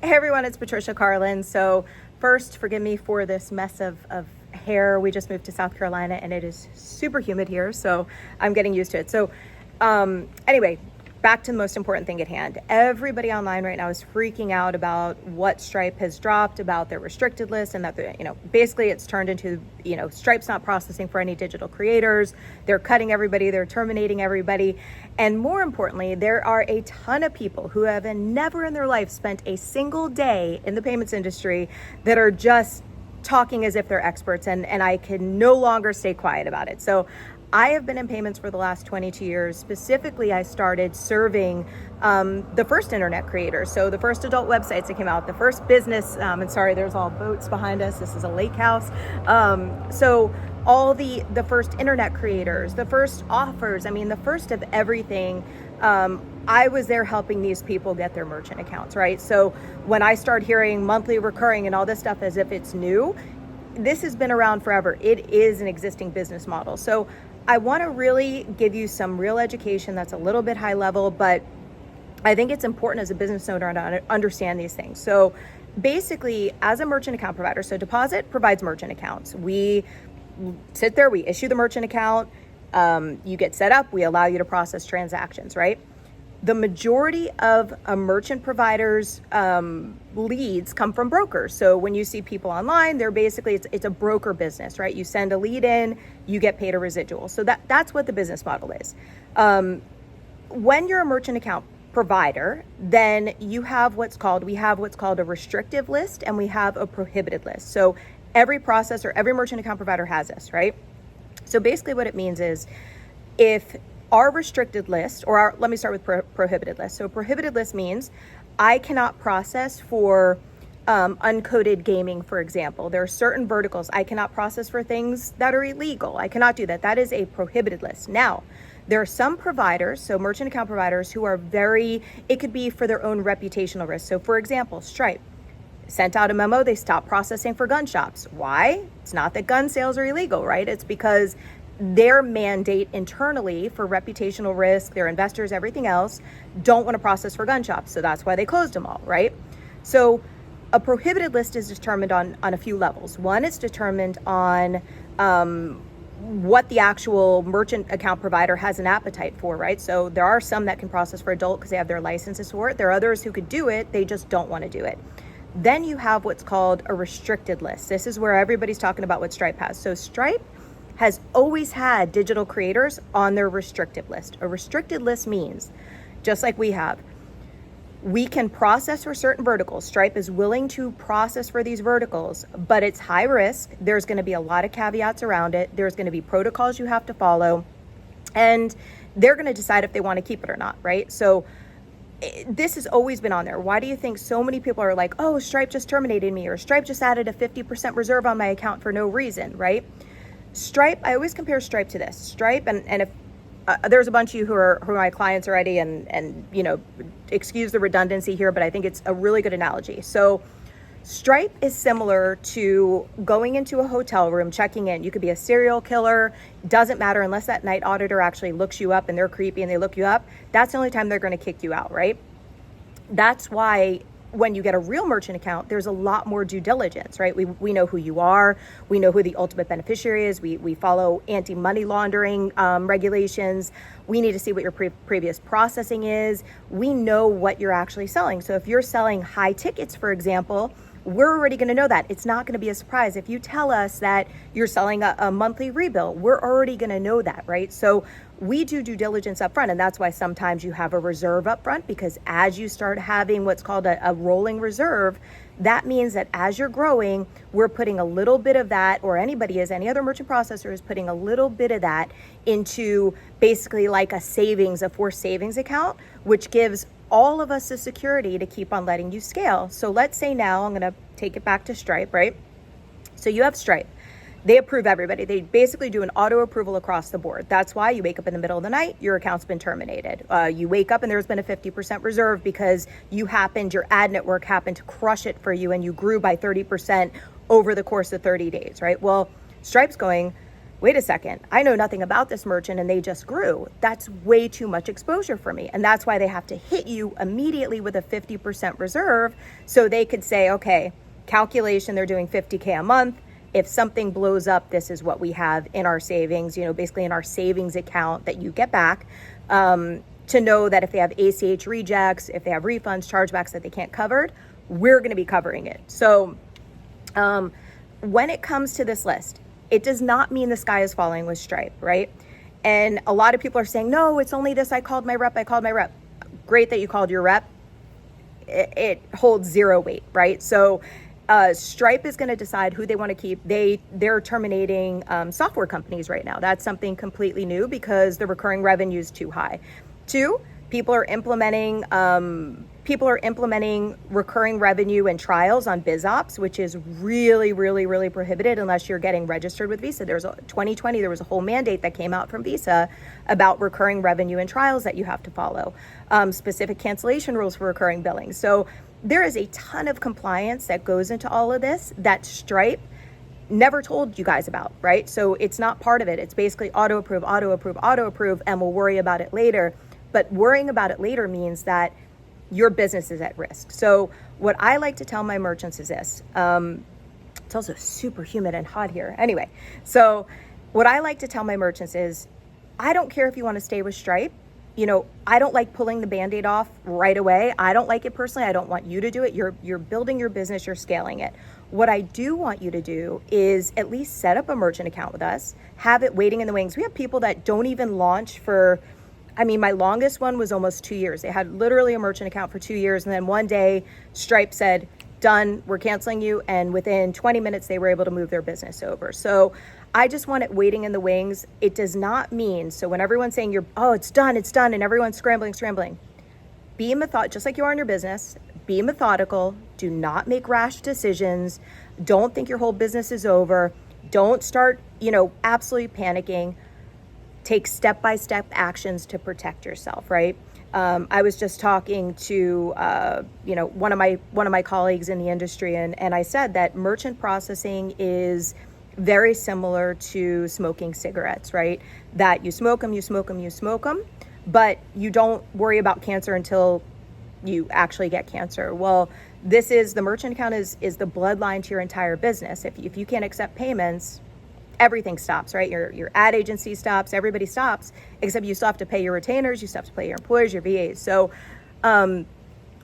Hey everyone, it's Patricia Carlin. So first, forgive me for this mess of hair. We just moved to South Carolina and it is super humid here, so I'm getting used to it. So anyway, back to the most important thing at hand. Everybody online right now is freaking out about what Stripe has dropped, about their restricted list, and that basically it's turned into, Stripe's not processing for any digital creators. They're cutting everybody, they're terminating everybody. And more importantly, there are a ton of people who have never in their life spent a single day in the payments industry that are just talking as if they're experts, and I can no longer stay quiet about it. So I have been in payments for the last 22 years. Specifically, I started serving the first internet creators. So the first adult websites that came out, the first business, and sorry, there's all boats behind us. This is a lake house. So all the first internet creators, the first offers, the first of everything. I was there helping these people get their merchant accounts, right? So when I start hearing monthly recurring and all this stuff as if it's new, this has been around forever. It is an existing business model. So I want to really give you some real education that's a little bit high level, but I think it's important as a business owner to understand these things. So basically, as a merchant account provider, so Deposyt provides merchant accounts. We sit there, we issue the merchant account, you get set up, we allow you to process transactions, right? The majority of a merchant provider's leads come from brokers. So when you see people online, they're basically, it's a broker business, right? You send a lead in, you get paid a residual. So that's what the business model is. When you're a merchant account provider, then we have what's called a restrictive list and we have a prohibited list. So every processor, every merchant account provider has this, right? So basically what it means is if our restricted list, let me start with prohibited list. So prohibited list means I cannot process for uncoded gaming, for example. There are certain verticals I cannot process for things that are illegal. I cannot do that. That is a prohibited list. Now, there are some providers, so merchant account providers, who are it could be for their own reputational risk. So for example, Stripe sent out a memo, they stopped processing for gun shops. Why? It's not that gun sales are illegal, right? It's because their mandate internally for reputational risk, their investors, everything else, don't want to process for gun shops. So that's why they closed them all, right? So a prohibited list is determined on a few levels. One, it's determined on what the actual merchant account provider has an appetite for, right? So there are some that can process for adult because they have their licenses for it. There are others who could do it, they just don't want to do it. Then you have what's called a restricted list. This is where everybody's talking about what Stripe has. So Stripe has always had digital creators on their restricted list. A restricted list means, just like we can process for certain verticals. Stripe is willing to process for these verticals, but it's high risk. There's going to be a lot of caveats around it. There's going to be protocols you have to follow, and they're going to decide if they want to keep it or not, right? So this has always been on there. Why do you think so many people are like, oh, Stripe just terminated me, or Stripe just added a 50% reserve on my account for no reason, right? Stripe, I always compare Stripe to this. Stripe, and if there's a bunch of you who are my clients already, and excuse the redundancy here, but I think it's a really good analogy. So Stripe is similar to going into a hotel room, checking in. You could be a serial killer, doesn't matter unless that night auditor actually looks you up and they're creepy and they look you up. That's the only time they're going to kick you out, right? That's why when you get a real merchant account, there's a lot more due diligence, right? We know who you are. We know who the ultimate beneficiary is. We follow anti-money laundering regulations. We need to see what your previous processing is. We know what you're actually selling. So if you're selling high tickets, for example, we're already going to know that. It's not going to be a surprise. If you tell us that you're selling a monthly rebill, we're already going to know that, right? So we do due diligence up front, and that's why sometimes you have a reserve up front, because as you start having what's called a rolling reserve, that means that as you're growing, we're putting a little bit of that, or any other merchant processor is putting a little bit of that into basically like a forced savings account, which gives all of us the security to keep on letting you scale. So let's say now, I'm going to take it back to Stripe, right? So you have Stripe. They approve everybody. They basically do an auto approval across the board. That's why you wake up in the middle of the night, your account's been terminated. You wake up and there's been a 50% reserve because your ad network happened to crush it for you and you grew by 30% over the course of 30 days, right? Well, Stripe's going, wait a second, I know nothing about this merchant and they just grew. That's way too much exposure for me. And that's why they have to hit you immediately with a 50% reserve so they could say, okay, calculation, they're doing 50K a month. If something blows up, this is what we have in our savings, basically in our savings account that you get back, to know that if they have ACH rejects, if they have refunds, chargebacks that they can't cover, we're going to be covering it. So when it comes to this list, it does not mean the sky is falling with Stripe, right? And a lot of people are saying, no, it's only this. I called my rep. Great that you called your rep. It holds zero weight, right? So Stripe is going to decide who they want to keep. They're terminating software companies right now. That's something completely new because the recurring revenue is too high. Two, people are implementing recurring revenue and trials on BizOps, which is really, really, really prohibited unless you're getting registered with Visa. 2020, there was a whole mandate that came out from Visa about recurring revenue and trials that you have to follow, specific cancellation rules for recurring billing. So there is a ton of compliance that goes into all of this that Stripe never told you guys about, right? So it's not part of it. It's basically auto approve, and we'll worry about it later. But worrying about it later means that your business is at risk. So what I like to tell my merchants is this. It's also super humid and hot here. Anyway, so what I like to tell my merchants is, I don't care if you want to stay with Stripe. I don't like pulling the Band-Aid off right away. I don't like it personally. I don't want you to do it. You're building your business, you're scaling it. What I do want you to do is at least set up a merchant account with us, have it waiting in the wings. We have people that don't even launch for, my longest one was almost 2 years. They had literally a merchant account for 2 years. And then one day Stripe said, done, we're canceling you. And within 20 minutes, they were able to move their business over. So I just want it waiting in the wings. It does not mean, so when everyone's saying it's done, and everyone's scrambling, be methodical, just like you are in your business, be methodical. Do not make rash decisions. Don't think your whole business is over. Don't start, absolutely panicking. Take step-by-step actions to protect yourself, right? I was just talking to, one of my colleagues in the industry, and I said that merchant processing is very similar to smoking cigarettes, right? That you smoke them, but you don't worry about cancer until you actually get cancer. Well, the merchant account is the bloodline to your entire business. If you can't accept payments, everything stops, right? Your ad agency stops, everybody stops, except you still have to pay your retainers, you still have to pay your employees, your VAs. So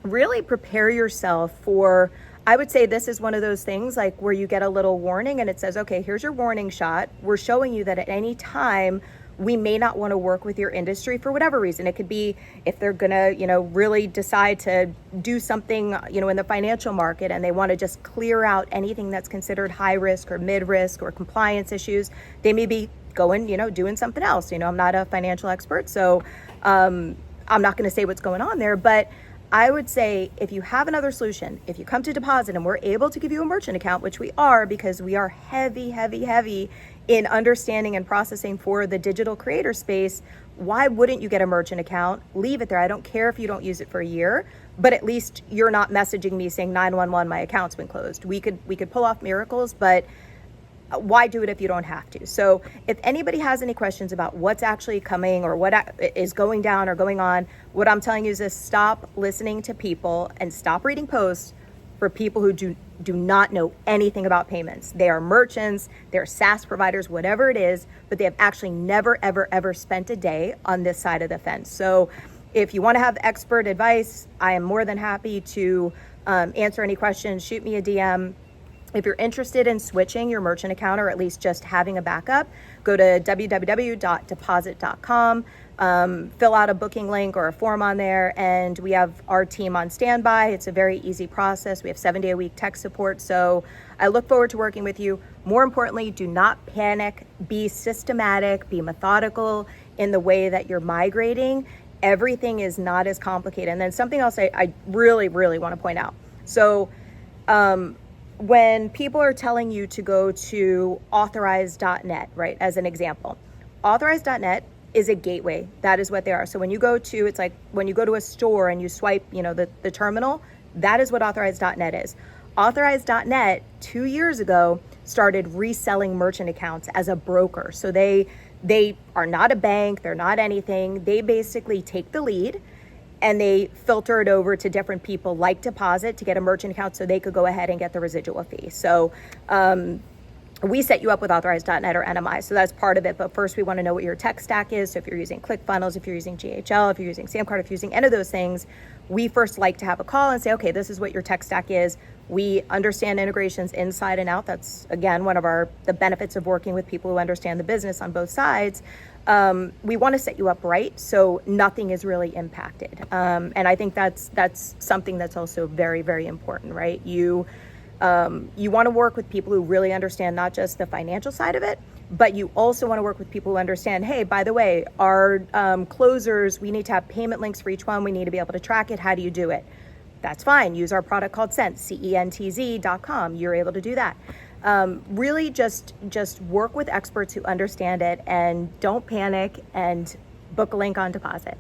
really prepare yourself for, I would say this is one of those things like where you get a little warning and it says, okay, here's your warning shot. We're showing you that at any time, we may not want to work with your industry for whatever reason. It could be if they're going to, really decide to do something, in the financial market and they want to just clear out anything that's considered high risk or mid risk or compliance issues. They may be going, doing something else. I'm not a financial expert, so I'm not going to say what's going on there, but I would say if you have another solution, if you come to Deposyt and we're able to give you a merchant account, which we are because we are heavy in understanding and processing for the digital creator space, why wouldn't you get a merchant account? Leave it there. I don't care if you don't use it for a year, but at least you're not messaging me saying 911, my account's been closed. We could pull off miracles, but why do it if you don't have to? So if anybody has any questions about what's actually coming or what is going down or going on, what I'm telling you is this: stop listening to people and stop reading posts for people who do not know anything about payments. They are merchants, they're SaaS providers, whatever it is, but they have actually never, ever spent a day on this side of the fence. So if you want to have expert advice, I am more than happy to answer any questions. Shoot me a DM. If you're interested in switching your merchant account or at least just having a backup, go to www.deposyt.com, fill out a booking link or a form on there, and we have our team on standby. It's a very easy process. We have 7-day-a-week tech support. So I look forward to working with you. More importantly, do not panic. Be systematic, be methodical in the way that you're migrating. Everything is not as complicated. And then something else I really want to point out. So when people are telling you to go to authorize.net, right, as an example, authorize.net is a gateway. That is what they are. So when you go to, it's like when you go to a store and you swipe, the terminal, that is what authorize.net is. Authorize.net 2 years ago started reselling merchant accounts as a broker. So they are not a bank, they're not anything. They basically take the lead and they filter it over to different people like Deposyt to get a merchant account so they could go ahead and get the residual fee. So we set you up with authorized.net or NMI, so that's part of it. But first we want to know what your tech stack is. So if you're using ClickFunnels, if you're using GHL, if you're using Samcart, if you're using any of those things, we first like to have a call and say, okay, this is what your tech stack is. We understand integrations inside and out. That's, again, one of the benefits of working with people who understand the business on both sides. We want to set you up right so nothing is really impacted. And I think that's something that's also very, very important, right? You want to work with people who really understand not just the financial side of it, but you also want to work with people who understand, hey, by the way, our closers, we need to have payment links for each one. We need to be able to track it. How do you do it? That's fine. Use our product called Cent, CENTZ.com. You're able to do that. Really just work with experts who understand it, and don't panic, and book a link on Deposyt.